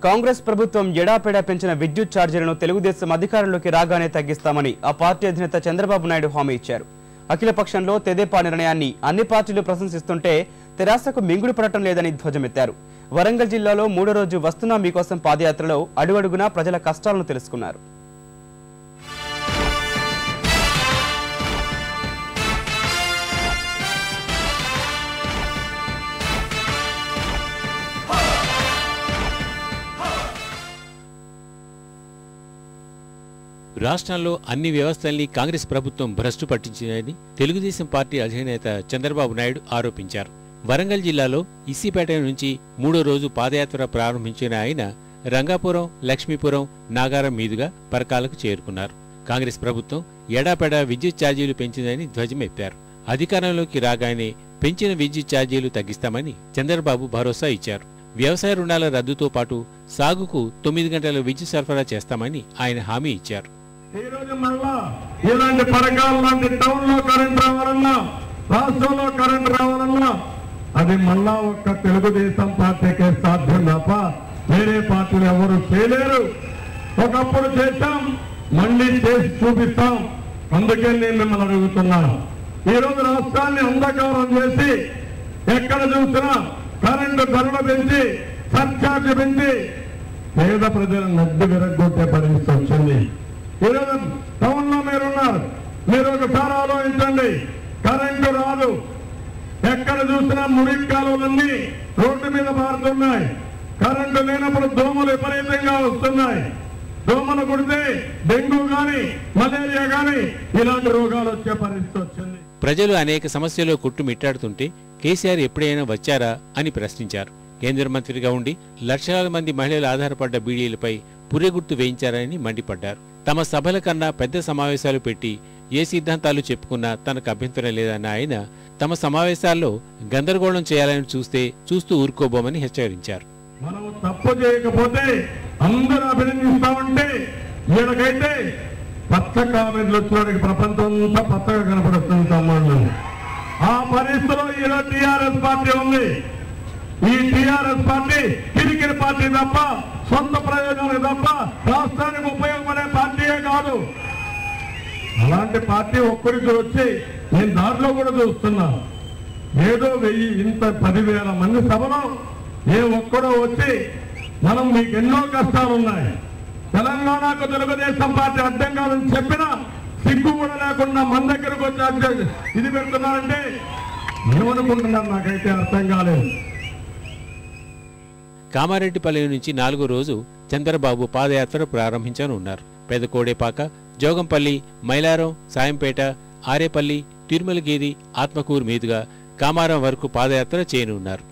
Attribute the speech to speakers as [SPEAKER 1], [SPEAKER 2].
[SPEAKER 1] కాంగ్రెస్ ప్రభుత్వం ఎడాపెడా పెంచిన విద్యుత్ ఛార్జీలను తెలుగుదేశం అధికారంలోకి రాగానే తగ్గిస్తామని ఆ పార్టీ అధినేత చంద్రబాబు నాయుడు హామీ ఇచ్చారు. అఖిలపక్షంలో తెదేపా నిర్ణయాన్ని అన్ని పార్టీలు ప్రశంసిస్తుంటే తెరాసకు మింగుడు పడటం లేదని ధ్వజమెత్తారు. వరంగల్ జిల్లాలో 3వ రోజు వస్తున్నా మీకోసం పాదయాత్రలో అడుగడుగునా ప్రజల కష్టాలను తెలుసుకున్నారు.
[SPEAKER 2] రాష్ట్రంలో అన్ని వ్యవస్థల్ని కాంగ్రెస్ ప్రభుత్వం భ్రష్టు పట్టించిందని తెలుగుదేశం పార్టీ అధినేత చంద్రబాబు నాయుడు ఆరోపించారు. వరంగల్ జిల్లాలో ఇసిపేట నుంచి 3వ రోజు పాదయాత్ర ప్రారంభించిన ఆయన రంగాపురం, లక్ష్మీపురం, నాగారం మీదుగా పరకాలకు చేరుకున్నారు. కాంగ్రెస్ ప్రభుత్వం ఎడాపెడా విద్యుత్ ఛార్జీలు పెంచిందని ధ్వజమెత్తారు. అధికారంలోకి రాగానే పెంచిన విద్యుత్ ఛార్జీలు తగ్గిస్తామని చంద్రబాబు భరోసా ఇచ్చారు. వ్యవసాయ రుణాల రద్దుతో పాటు సాగుకు 9 గంటల విద్యుత్ సరఫరా చేస్తామని ఆయన హామీ ఇచ్చారు.
[SPEAKER 3] ఈ రోజు మళ్ళా ఇలాంటి పథకాలు లాంటి టౌన్ లో కరెంట్ రావాలన్నా, రాష్ట్రంలో కరెంట్ రావాలన్నా అది మళ్ళా ఒక్క తెలుగుదేశం పార్టీకే సాధ్యం తప్ప వేరే పార్టీలు ఎవరు చేయలేరు. ఒకప్పుడు చేశాం, మళ్ళీ చేసి చూపిస్తాం. అందుకే నేను మిమ్మల్ని అడుగుతున్నాను. ఈ రోజు రాష్ట్రాన్ని అంధకారం చేసి ఎక్కడ చూసినా కరెంటు ధరలు పెంచి, సర్ఛార్జ్ పెంచి పేద ప్రజల నడ్డు విరగొట్టే పరిస్థితి వచ్చింది. ఈరోజు టౌన్ లో మీరున్నారు, మీరు ఒకసారి ఆలోచించండి. కరెంటు రాదు, ఎక్కడ చూసినా మురికి కాలువలన్నీ రోడ్డు మీద పారుతున్నాయి. కరెంటు లేనప్పుడు దోమలు విపరీతంగా వస్తున్నాయి. దోమలు కుడితే డెంగ్యూ గాని, మలేరియా గాని ఇలాంటి రోగాలు వచ్చే పరిస్థితి వచ్చింది.
[SPEAKER 2] ప్రజలు అనేక సమస్యల్లో కొట్టుమిట్టాడుతుంటే కేసీఆర్ ఎప్పుడైనా వచ్చారా అని ప్రశ్నించారు. కేంద్ర మంత్రిగా ఉండి లక్షలాది మంది మహిళలు ఆధారపడ్డ బీడీలపై పుర్రెగుర్తు వేయించారని మండిపడ్డారు. తమ సభల కన్నా పెద్ద సమావేశాలు పెట్టి ఏ సిద్ధాంతాలు చెప్పుకున్నా తనకు అభ్యంతరం లేదన్న ఆయన తమ సమావేశాల్లో గందరగోళం చేయాలని చూస్తూ ఊరుకోబోమని హెచ్చరించారు.
[SPEAKER 3] మనం తప్పు చేయకపోతే అందరూ అభినందిస్తామంటే ఈయనకైతే పచ్చ కామెంట్లు వచ్చినడికి ప్రపంచం అంతా పచ్చగా కనపడుతుంది తమ్ముళ్ళు. ఆ పరిస్థితిలో ఈరోజు టీఆర్ఎస్ పార్టీ ఉంది. ఈ టీఆర్ఎస్ పార్టీ కిరికిరి పార్టీ తప్ప, సొంత ప్రయోజనాలకు తప్ప రాష్ట్రానికి ఉపయోగపడే పార్టీయే కాదు. అలాంటి పార్టీ ఒక్కరికి వచ్చి నేను దాంట్లో కూడా చూస్తున్నా. ఏదో 10,000 మంది సభలో ఏ ఒక్కడో వచ్చి మనం మీకు ఎన్నో కష్టాలున్నాయి, తెలంగాణకు తెలుగుదేశం పార్టీ అడ్డం కాదని చెప్పినా సిగ్గు కూడా లేకుండా మన దగ్గరకు వచ్చి ఇది పెడుతున్నారంటే ఏమనుకుంటున్నారు నాకైతే అర్థం కాలేదు.
[SPEAKER 2] కామారెడ్డిపల్లి నుంచి 4వ రోజు చంద్రబాబు పాదయాత్ర ప్రారంభించనున్నారు. పెదకోడేపాక, జోగంపల్లి, మైలారం, సాయంపేట, ఆరేపల్లి, తిరుమలగిరి, ఆత్మకూరు మీదుగా కామారం వరకు పాదయాత్ర చేయనున్నారు.